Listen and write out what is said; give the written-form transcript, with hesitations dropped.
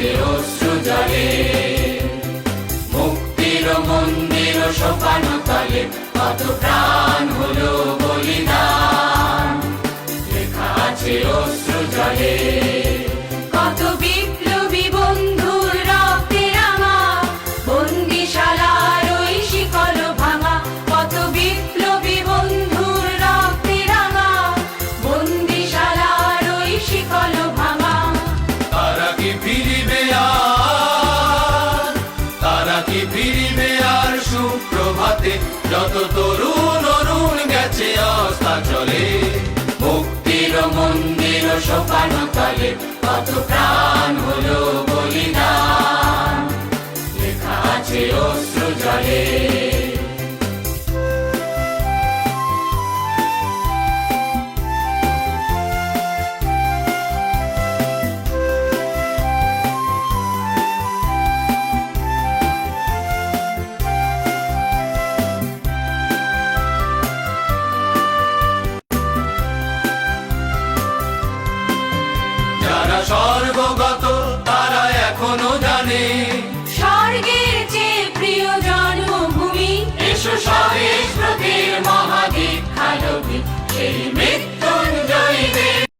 আছে অশ্রু জলে। মুক্তির মন্দির সোপানো তলে কত প্রাণ হলো বলিদান, লেখা আছে অশ্রু জলে। কত বিপ্লবী বন্ধুর রক্তে রাঙা বন্দিশালার ওই শিকল ভাঙা, কত বিপ্লবী বন্ধুর রক্তে রাঙা বন্দিশালার ওই শিকল ভাঙা। তারা কি ফিরিবে আর, তারা কি ফিরিবে আর সুপ্রভাতে, যত তরুণ অরুণ গেছে অস্তাচলে। মুক্তির মন্দির সোপানো তলে কত প্রাণ হলো বলিদান, লেখা আছে অশ্রু জলে। যারা স্বর্গগত তারা এখনো জানে স্বর্গের চেয়ে প্রিয় জন্মভূমি, এসো স্বদেশ ব্রতের মহাদীক্ষা লোভী সেই মৃত্যু